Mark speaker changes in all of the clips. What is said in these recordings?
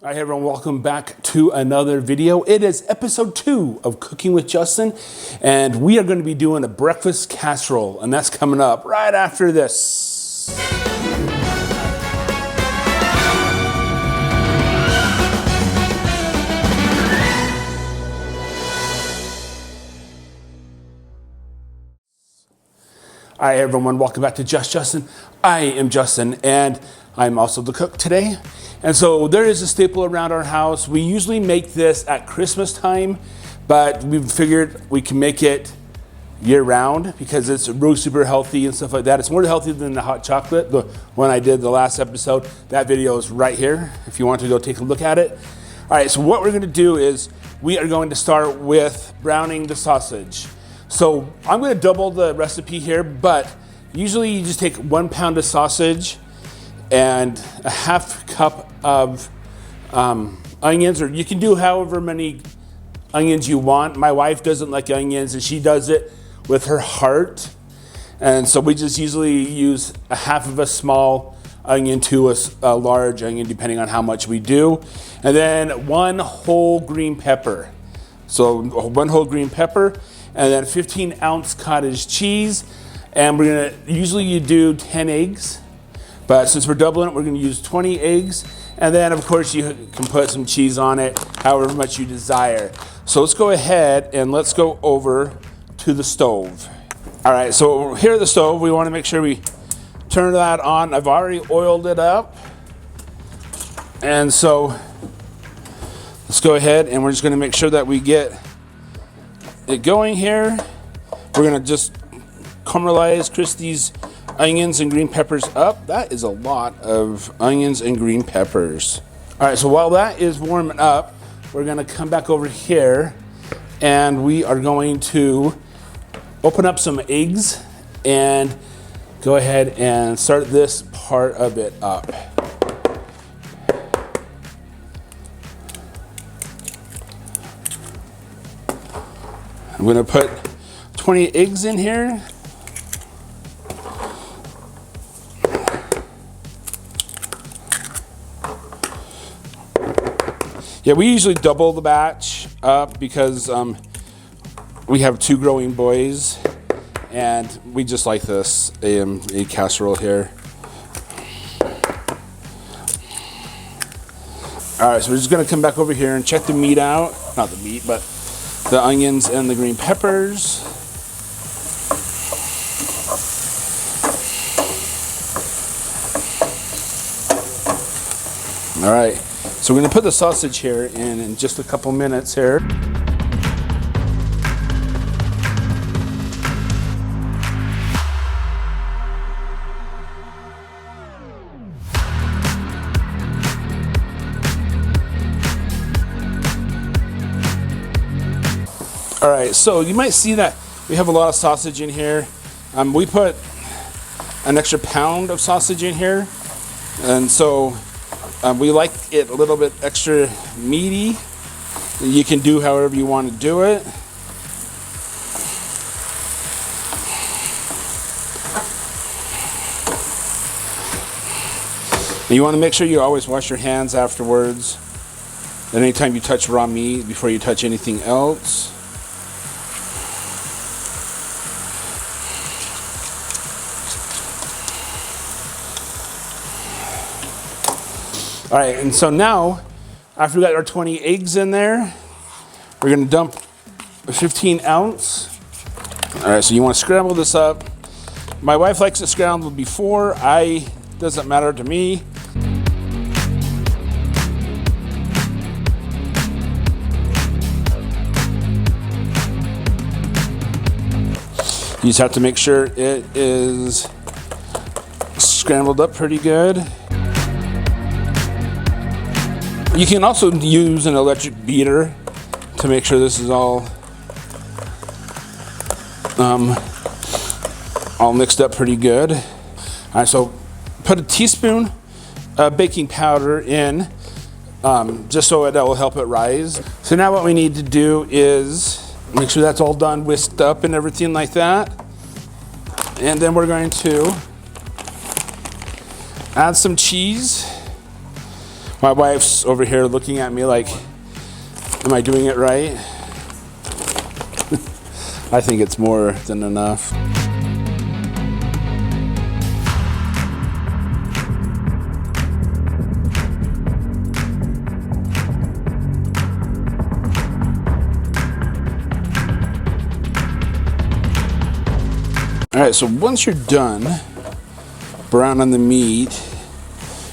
Speaker 1: All right, everyone, welcome back to another video. It is episode 2 of Cooking with Justin, and we are going to be doing a breakfast casserole, and that's coming up right after this. All right, everyone, welcome back to Just Justin. I am Justin, and I'm also the cook today. And so there is a staple around our house. We usually make this at Christmas time, but we figured we can make it year round because it's really super healthy and stuff like that. It's more healthy than the hot chocolate, the one I did the last episode. That video is right here if you want to go take a look at it. All right, so what we're gonna do is we are going to start with browning the sausage. So I'm gonna double the recipe here, but usually you just take 1 pound of sausage and a half cup of onions, or you can do however many onions you want. My wife doesn't like onions and she does it with her heart. And so we just usually use a half of a small onion to a large onion, depending on how much we do. And then 1 whole green pepper. So 1 whole green pepper, and then 15-ounce cottage cheese. And we're gonna, usually you do 10 eggs. But since we're doubling it, we're gonna use 20 eggs. And then of course you can put some cheese on it, however much you desire. So let's go ahead and let's go over to the stove. All right, so here at the stove, we wanna make sure we turn that on. I've already oiled it up. And so let's go ahead and we're just gonna make sure that we get it going here. We're gonna just caramelize Christie's onions and green peppers up. That is a lot of onions and green peppers. All right, so while that is warming up, we're gonna come back over here and we are going to open up some eggs and go ahead and start this part of it up. I'm gonna put 20 eggs in here. Yeah, we usually double the batch up because we have 2 growing boys and we just like this a casserole here. All right, so we're just gonna come back over here and check the meat out. Not the meat, but the onions and the green peppers. All right. So we're gonna put the sausage here in just a couple minutes here. All right, so you might see that we have a lot of sausage in here. We put an extra pound of sausage in here, and so we like it a little bit extra meaty. You can do however you want to do it. And you want to make sure you always wash your hands afterwards. And anytime you touch raw meat, before you touch anything else. All right, and so now, after we got our 20 eggs in there, we're gonna dump a 15-ounce. All right, so you wanna scramble this up. My wife likes it scrambled before. Doesn't matter to me. You just have to make sure it is scrambled up pretty good. You can also use an electric beater to make sure this is all mixed up pretty good. All right, so put a teaspoon of baking powder in, just so that will help it rise. So now what we need to do is make sure that's all done, whisked up and everything like that. And then we're going to add some cheese. My wife's over here looking at me like, am I doing it right? I think it's more than enough. All right, so once you're done browning the meat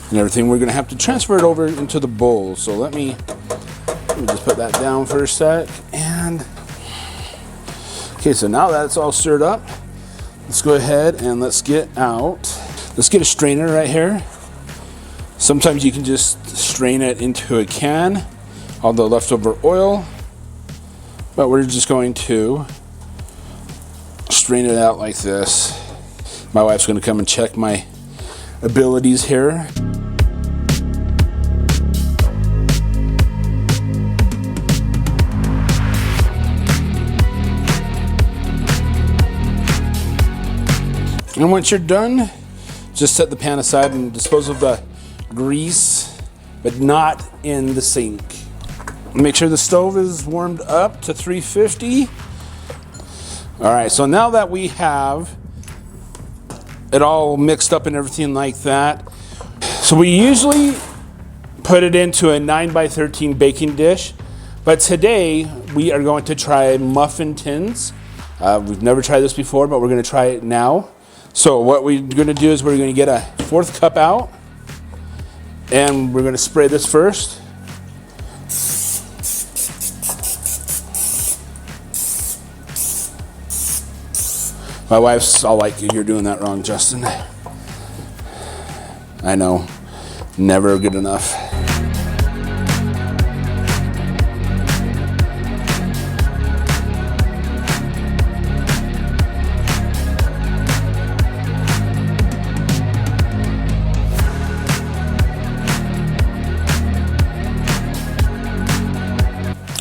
Speaker 1: and everything, we're gonna have to transfer it over into the bowl. So let me just put that down for a sec. And okay, so now that's all stirred up, let's go ahead and let's get a strainer right here. Sometimes you can just strain it into a can, all the leftover oil, but we're just going to strain it out like this. My wife's gonna come and check my abilities here. And once you're done, just set the pan aside and dispose of the grease, but not in the sink. Make sure the stove is warmed up to 350. All right, so now that we have it all mixed up and everything like that, so we usually put it into a 9x13 baking dish, but today we are going to try muffin tins. We've never tried this before, but we're gonna try it now. So what we're gonna do is we're gonna get a 1/4 cup out, and we're gonna spray this first. My wife's all like, you're doing that wrong, Justin. I know, never good enough.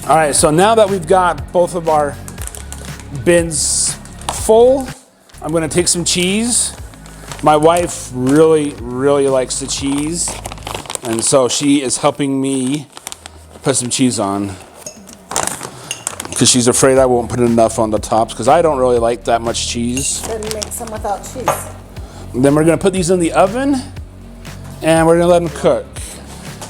Speaker 1: All right, so now that we've got both of our bins full, I'm gonna take some cheese. My wife really likes the cheese, and so she is helping me put some cheese on, because she's afraid I won't put enough on the tops, because I don't really like that much cheese.
Speaker 2: Then make some without cheese.
Speaker 1: Then we're gonna put these in the oven, and we're gonna let them cook.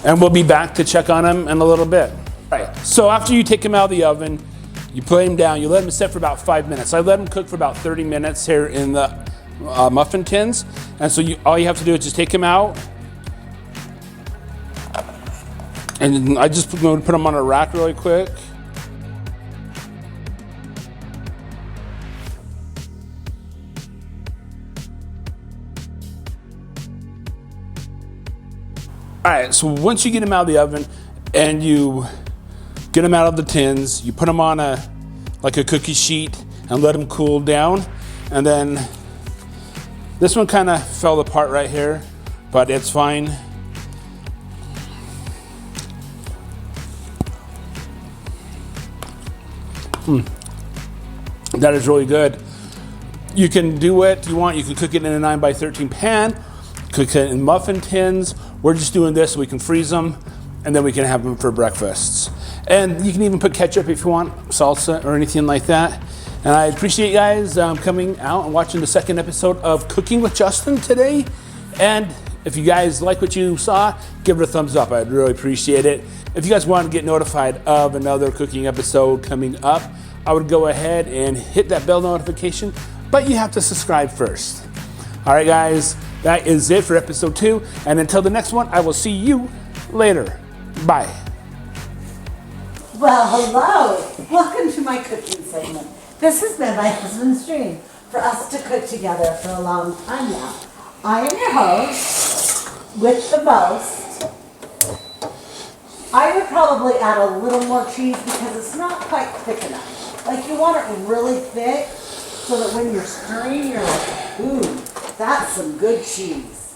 Speaker 1: And we'll be back to check on them in a little bit. All right, so after you take them out of the oven, you put them down, you let them sit for about 5 minutes. I let them cook for about 30 minutes here in the muffin tins. And so all you have to do is just take them out. And I just going to put them on a rack really quick. All right, so once you get them out of the oven and you get them out of the tins, you put them on like a cookie sheet and let them cool down. And then this one kind of fell apart right here, but it's fine. That is really good. You can do what you want. You can cook it in a 9x13 pan, cook it in muffin tins. We're just doing this so we can freeze them, and then we can have them for breakfasts. And you can even put ketchup if you want, salsa or anything like that. And I appreciate you guys coming out and watching the second episode of Cooking with Justin today. And if you guys like what you saw, give it a thumbs up. I'd really appreciate it. If you guys want to get notified of another cooking episode coming up, I would go ahead and hit that bell notification, but you have to subscribe first. All right, guys, that is it for episode 2. And until the next one, I will see you later. Bye.
Speaker 2: Well, hello. Welcome to my cooking segment. This has been my husband's dream for us to cook together for a long time now. I am your host with the most. I would probably add a little more cheese because it's not quite thick enough. Like, you want it really thick so that when you're stirring, you're like, ooh, that's some good cheese.